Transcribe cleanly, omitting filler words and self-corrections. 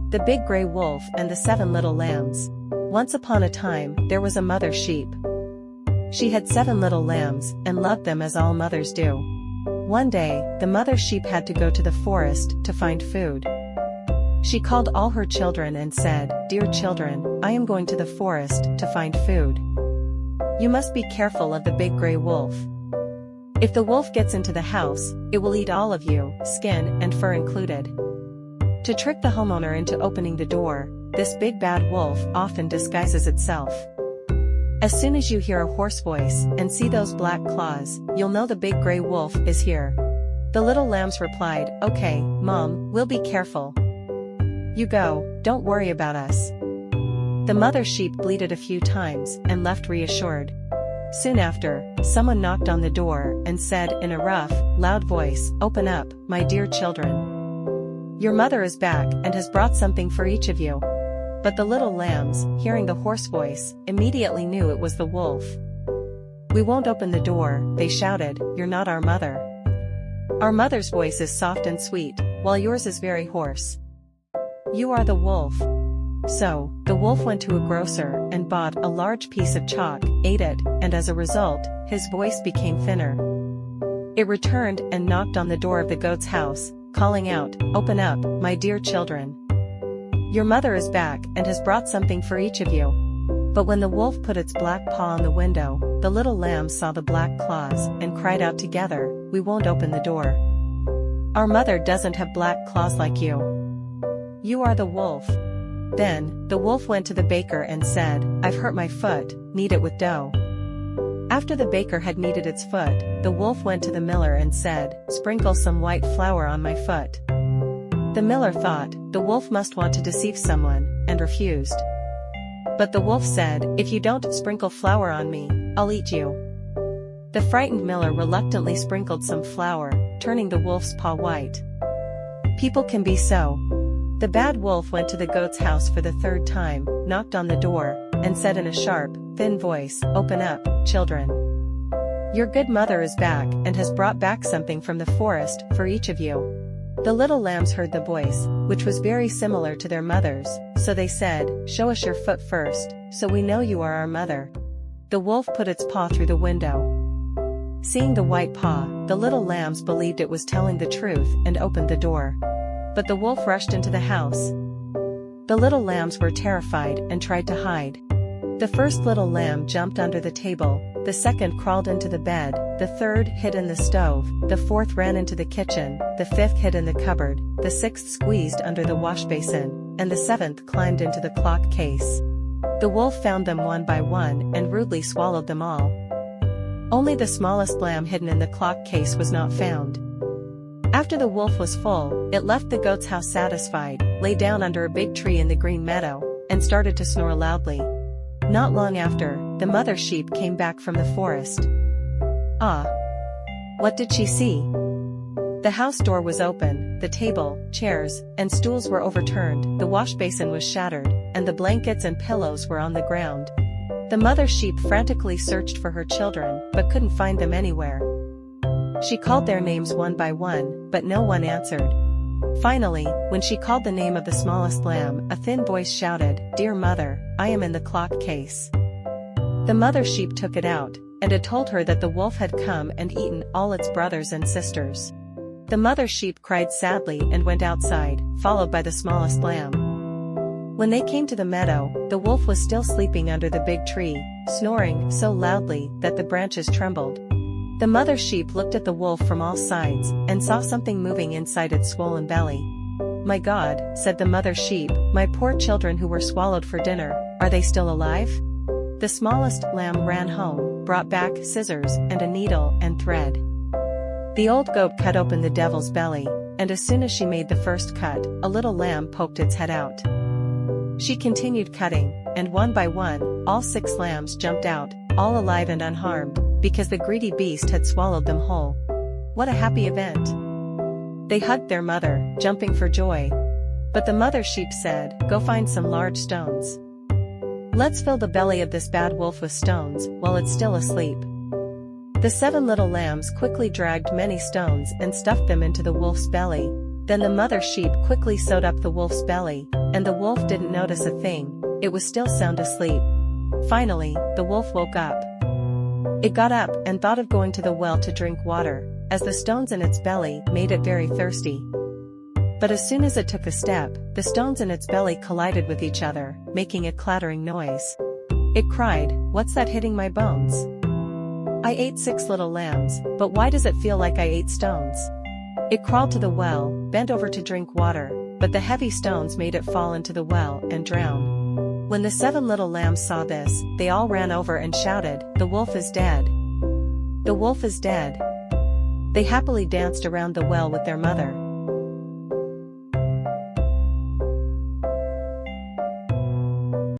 The Big Gray Wolf and the 7 Little Lambs. Once upon a time, there was a mother sheep. She had 7 little lambs, and loved them as all mothers do. One day, the mother sheep had to go to the forest to find food. She called all her children and said, "Dear children, I am going to the forest to find food. You must be careful of the big gray wolf. If the wolf gets into the house, it will eat all of you, skin and fur included." To trick the homeowner into opening the door, this big bad wolf often disguises itself. As soon as you hear a hoarse voice and see those black claws, you'll know the big gray wolf is here. The little lambs replied, "Okay, Mom, we'll be careful. You go, don't worry about us." The mother sheep bleated a few times and left reassured. Soon after, someone knocked on the door and said in a rough, loud voice, "Open up, my dear children. Your mother is back and has brought something for each of you." But the little lambs, hearing the hoarse voice, immediately knew it was the wolf. "We won't open the door," they shouted, "you're not our mother. Our mother's voice is soft and sweet, while yours is very hoarse. You are the wolf." So, the wolf went to a grocer and bought a large piece of chalk, ate it, and as a result, his voice became thinner. It returned and knocked on the door of the goat's house, calling out, "Open up, my dear children. Your mother is back and has brought something for each of you." But when the wolf put its black paw on the window, the little lambs saw the black claws and cried out together, "We won't open the door. Our mother doesn't have black claws like you. You are the wolf." Then, the wolf went to the baker and said, "I've hurt my foot, knead it with dough." After the baker had kneaded its foot, the wolf went to the miller and said, "Sprinkle some white flour on my foot." The miller thought, the wolf must want to deceive someone, and refused. But the wolf said, "If you don't sprinkle flour on me, I'll eat you." The frightened miller reluctantly sprinkled some flour, turning the wolf's paw white. People can be so. The bad wolf went to the goat's house for the 3rd time, knocked on the door, and said in a sharp, thin voice, "Open up, children. Your good mother is back and has brought back something from the forest for each of you." The little lambs heard the voice, which was very similar to their mother's, so they said, "Show us your foot first, so we know you are our mother." The wolf put its paw through the window. Seeing the white paw, the little lambs believed it was telling the truth and opened the door. But the wolf rushed into the house. The little lambs were terrified and tried to hide. The first little lamb jumped under the table, the second crawled into the bed, the third hid in the stove, the fourth ran into the kitchen, the fifth hid in the cupboard, the sixth squeezed under the wash basin, and the seventh climbed into the clock case. The wolf found them one by one and rudely swallowed them all. Only the smallest lamb hidden in the clock case was not found. After the wolf was full, it left the goat's house satisfied, lay down under a big tree in the green meadow, and started to snore loudly. Not long after, the mother sheep came back from the forest. Ah! What did she see? The house door was open, the table, chairs, and stools were overturned, the wash basin was shattered, and the blankets and pillows were on the ground. The mother sheep frantically searched for her children, but couldn't find them anywhere. She called their names one by one, but no one answered. Finally, when she called the name of the smallest lamb, a thin voice shouted, "Dear mother, I am in the clock case." The mother sheep took it out, and it told her that the wolf had come and eaten all its brothers and sisters. The mother sheep cried sadly and went outside, followed by the smallest lamb. When they came to the meadow, the wolf was still sleeping under the big tree, snoring so loudly that the branches trembled. The mother sheep looked at the wolf from all sides, and saw something moving inside its swollen belly. "My God," said the mother sheep, "my poor children who were swallowed for dinner, are they still alive?" The smallest lamb ran home, brought back scissors and a needle and thread. The old goat cut open the devil's belly, and as soon as she made the first cut, a little lamb poked its head out. She continued cutting, and one by one, all 6 lambs jumped out, all alive and unharmed, because the greedy beast had swallowed them whole. What a happy event! They hugged their mother, jumping for joy. But the mother sheep said, "Go find some large stones. Let's fill the belly of this bad wolf with stones while it's still asleep." The 7 little lambs quickly dragged many stones and stuffed them into the wolf's belly. Then the mother sheep quickly sewed up the wolf's belly, and the wolf didn't notice a thing, it was still sound asleep. Finally, the wolf woke up. It got up and thought of going to the well to drink water, as the stones in its belly made it very thirsty. But as soon as it took a step, the stones in its belly collided with each other, making a clattering noise. It cried, "What's that hitting my bones? I ate 6 little lambs, but why does it feel like I ate stones?" It crawled to the well, bent over to drink water, but the heavy stones made it fall into the well and drown. When the 7 little lambs saw this, they all ran over and shouted, "The wolf is dead! The wolf is dead!" They happily danced around the well with their mother.